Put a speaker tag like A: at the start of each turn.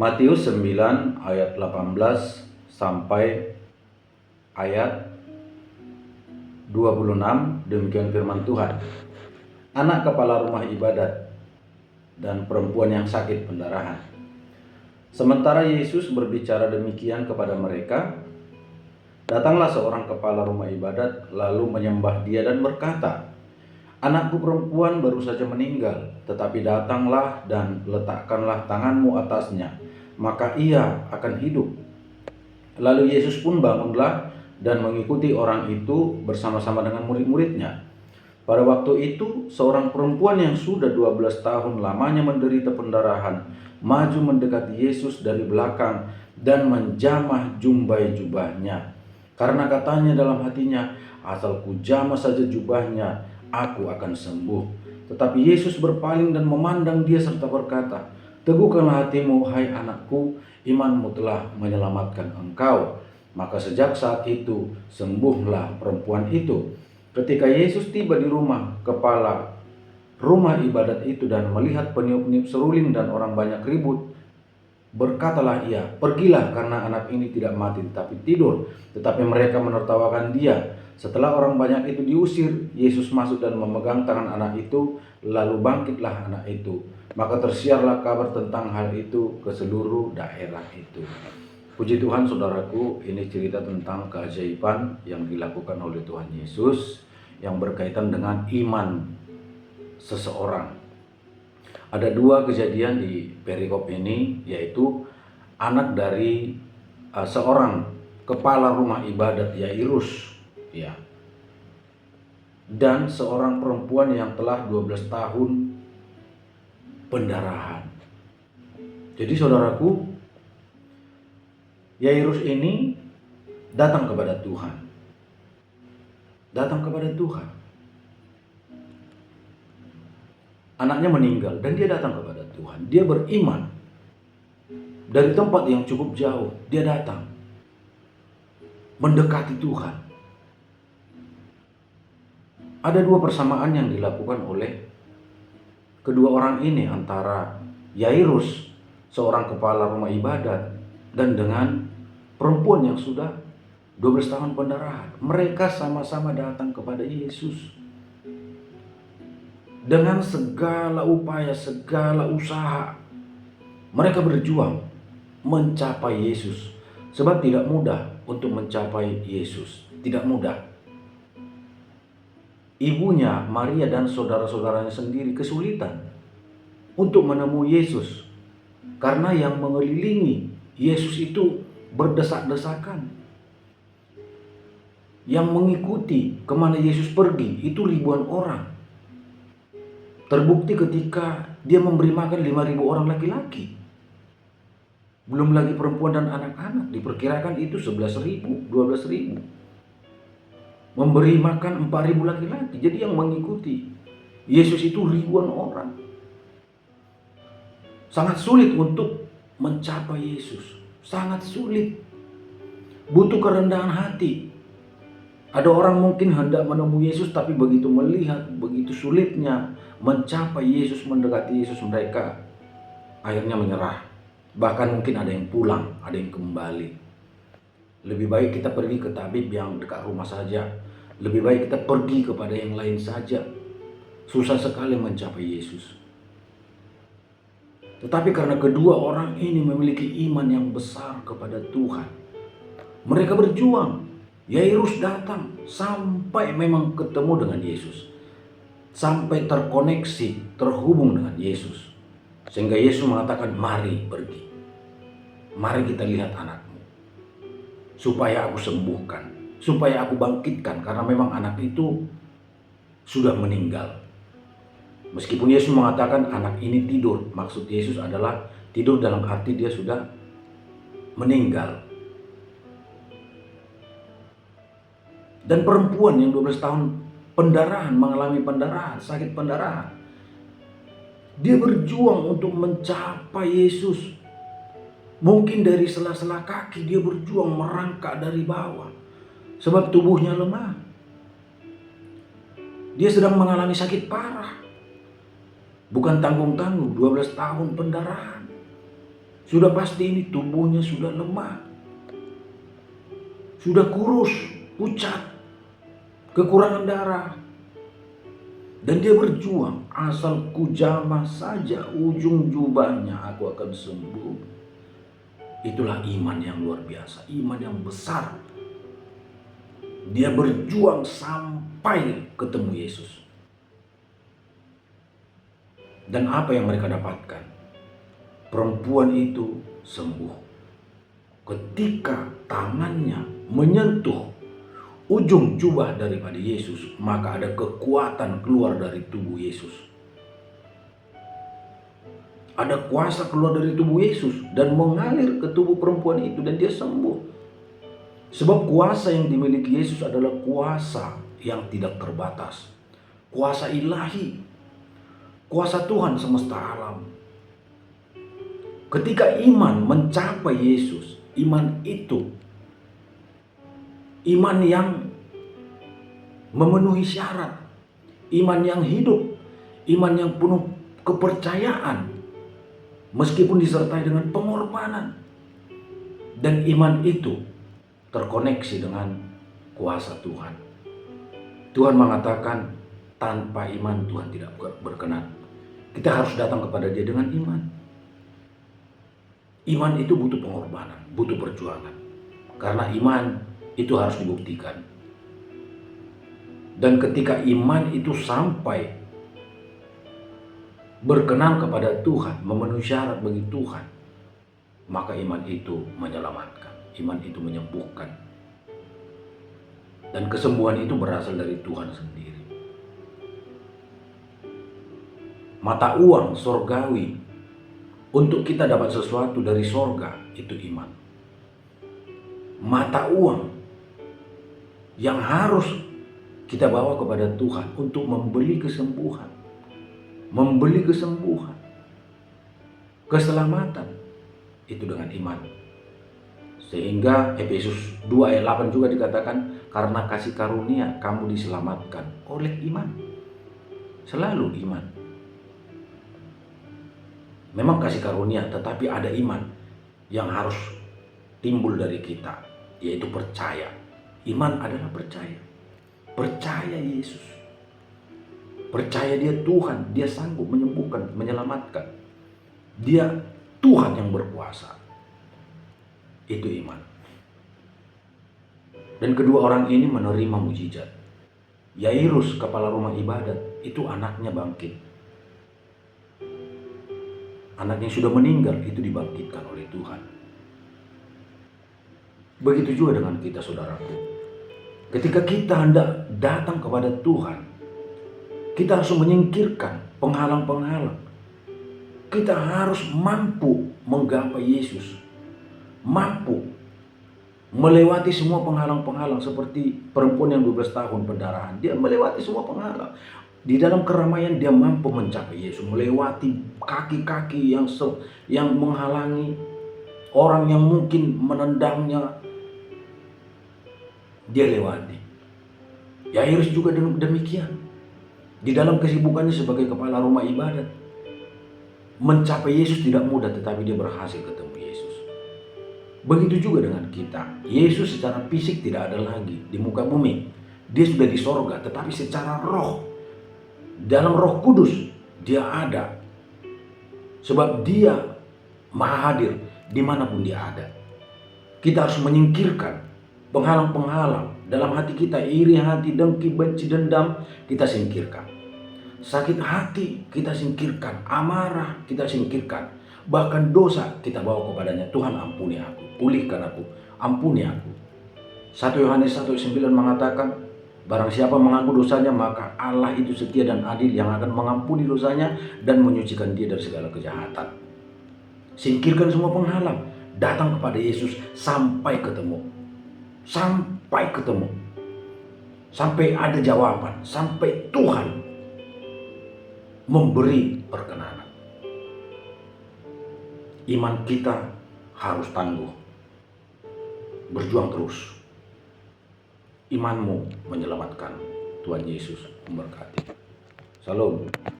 A: Matius 9 ayat 18 sampai ayat 26, demikian firman Tuhan. Anak kepala rumah ibadat dan perempuan yang sakit pendarahan. Sementara Yesus berbicara demikian kepada mereka, datanglah seorang kepala rumah ibadat lalu menyembah dia dan berkata, "Anakku perempuan baru saja meninggal, tetapi datanglah dan letakkanlah tanganmu atasnya, maka ia akan hidup." Lalu Yesus pun bangunlah dan mengikuti orang itu bersama-sama dengan murid-muridnya. Pada waktu itu, seorang perempuan yang sudah 12 tahun lamanya menderita pendarahan, maju mendekati Yesus dari belakang dan menjamah jumbai jubahnya. Karena katanya dalam hatinya, "Asal ku jamah saja jubahnya, aku akan sembuh." Tetapi Yesus berpaling dan memandang dia serta berkata, "Teguhkanlah hatimu, hai anakku, imanmu telah menyelamatkan engkau." Maka sejak saat itu sembuhlah perempuan itu. Ketika Yesus tiba di rumah kepala rumah ibadat itu dan melihat peniup-niup seruling dan orang banyak ribut, berkatalah ia, "Pergilah, karena anak ini tidak mati tetapi tidur." Tetapi mereka menertawakan dia. Setelah orang banyak itu diusir, Yesus masuk dan memegang tangan anak itu, lalu bangkitlah anak itu. Maka tersiarlah kabar tentang hal itu ke seluruh daerah itu. Puji Tuhan, saudaraku, ini cerita tentang keajaiban yang dilakukan oleh Tuhan Yesus yang berkaitan dengan iman seseorang. Ada dua kejadian di perikop ini, yaitu anak dari seorang kepala rumah ibadat Yairus, ya, dan seorang perempuan yang telah 12 tahun pendarahan. Jadi saudaraku, Yairus ini datang kepada Tuhan. Datang kepada Tuhan. Anaknya meninggal dan dia datang kepada Tuhan. Dia beriman. Dari tempat yang cukup jauh, dia datang. Mendekati Tuhan. Ada dua persamaan yang dilakukan oleh kedua orang ini antara Yairus, seorang kepala rumah ibadat, dan dengan perempuan yang sudah 12 tahun pendarahan. Mereka sama-sama datang kepada Yesus dengan segala upaya, segala usaha. Mereka berjuang mencapai Yesus, sebab tidak mudah untuk mencapai Yesus. Tidak mudah. Ibunya Maria dan saudara-saudaranya sendiri kesulitan untuk menemui Yesus, karena yang mengelilingi Yesus itu berdesak-desakan. Yang mengikuti kemana Yesus pergi itu ribuan orang. Terbukti ketika dia memberi makan 5.000 orang laki-laki. Belum lagi perempuan dan anak-anak, diperkirakan itu 11.000, 12.000. Memberi makan 4.000 laki-laki. Jadi yang mengikuti Yesus itu ribuan orang. Sangat sulit untuk mencapai Yesus. Sangat sulit. Butuh kerendahan hati. Ada orang mungkin hendak menemui Yesus, tapi begitu melihat begitu sulitnya mencapai Yesus, mendekati Yesus, mereka akhirnya menyerah. Bahkan mungkin ada yang pulang, ada yang kembali. Lebih baik kita pergi ke tabib yang dekat rumah saja. Lebih baik kita pergi kepada yang lain saja. Susah sekali mencapai Yesus. Tetapi karena kedua orang ini memiliki iman yang besar kepada Tuhan, mereka berjuang. Yairus datang sampai memang ketemu dengan Yesus, sampai terkoneksi, terhubung dengan Yesus, sehingga Yesus mengatakan, "Mari pergi, mari kita lihat anakmu, supaya aku sembuhkan, supaya aku bangkitkan," karena memang anak itu sudah meninggal. Meskipun Yesus mengatakan anak ini tidur, maksud Yesus adalah tidur dalam arti dia sudah meninggal. Dan perempuan yang 12 tahun pendarahan, mengalami pendarahan, sakit pendarahan, dia berjuang untuk mencapai Yesus. Mungkin dari sela-sela kaki dia berjuang merangkak dari bawah, sebab tubuhnya lemah. Dia sedang mengalami sakit parah. Bukan tanggung-tanggung, 12 tahun pendarahan. Sudah pasti ini tubuhnya sudah lemah, sudah kurus, pucat, kekurangan darah. Dan dia berjuang, asal ku jamah saja ujung jubahnya aku akan sembuh. Itulah iman yang luar biasa, iman yang besar. Dia berjuang sampai ketemu Yesus. Dan apa yang mereka dapatkan? Perempuan itu sembuh. Ketika tangannya menyentuh ujung jubah daripada Yesus, maka ada kekuatan keluar dari tubuh Yesus. Ada kuasa keluar dari tubuh Yesus dan mengalir ke tubuh perempuan itu dan dia sembuh. Sebab kuasa yang dimiliki Yesus adalah kuasa yang tidak terbatas. Kuasa ilahi. Kuasa Tuhan semesta alam. Ketika iman mencapai Yesus, iman itu iman yang memenuhi syarat, iman yang hidup, iman yang penuh kepercayaan, meskipun disertai dengan pengorbanan. Dan iman itu terkoneksi dengan kuasa Tuhan. Tuhan mengatakan, tanpa iman Tuhan tidak berkenan. Kita harus datang kepada Dia dengan iman. Iman itu butuh pengorbanan, butuh perjuangan. Karena iman itu harus dibuktikan. Dan ketika iman itu sampai berkenan kepada Tuhan, memenuhi syarat bagi Tuhan, maka iman itu menyelamatkan, iman itu menyembuhkan. Dan kesembuhan itu berasal dari Tuhan sendiri. Mata uang sorgawi untuk kita dapat sesuatu dari sorga itu iman. Mata uang yang harus kita bawa kepada Tuhan untuk membeli kesembuhan. Membeli kesembuhan. Keselamatan. Itu dengan iman. Sehingga Efesus 2 ayat 8 juga dikatakan, karena kasih karunia kamu diselamatkan oleh iman. Selalu iman. Memang kasih karunia, tetapi ada iman yang harus timbul dari kita, yaitu percaya. Iman adalah percaya. Percaya Yesus. Percaya Dia Tuhan, Dia sanggup menyembuhkan, menyelamatkan. Dia Tuhan yang berkuasa. Itu iman. Dan kedua orang ini menerima mujizat. Yairus, kepala rumah ibadat, itu anaknya bangkit. Anaknya sudah meninggal, itu dibangkitkan oleh Tuhan. Begitu juga dengan kita, saudaraku. Ketika kita hendak datang kepada Tuhan, kita harus menyingkirkan penghalang-penghalang. Kita harus mampu menggapai Yesus. Mampu melewati semua penghalang-penghalang, seperti perempuan yang 12 tahun pendarahan. Dia melewati semua penghalang. Di dalam keramaian dia mampu mencapai Yesus, melewati kaki-kaki yang menghalangi, orang yang mungkin menendangnya. Dia lewati. Yairus juga demikian. Di dalam kesibukannya sebagai kepala rumah ibadat, mencapai Yesus tidak mudah, tetapi dia berhasil ketemu Yesus. Begitu juga dengan kita. Yesus secara fisik tidak ada lagi di muka bumi. Dia sudah di sorga, tetapi secara roh, dalam Roh Kudus, dia ada. Sebab dia maha hadir dimanapun dia ada. Kita harus menyingkirkan penghalang-penghalang dalam hati kita, iri hati, dengki, benci, dendam, kita singkirkan. Sakit hati kita singkirkan, amarah kita singkirkan, bahkan dosa kita bawa kepadanya. Tuhan, ampuni aku, pulihkan aku, ampuni aku. 1 Yohanes 1:9 mengatakan, barang siapa mengaku dosanya, maka Allah itu setia dan adil yang akan mengampuni dosanya dan menyucikan dia dari segala kejahatan. Singkirkan semua penghalang, datang kepada Yesus sampai ketemu. Sampai ketemu, sampai ada jawaban, sampai Tuhan memberi perkenanan. Iman kita harus tangguh, berjuang terus. Imanmu menyelamatkan. Tuhan Yesus memberkati. Salam.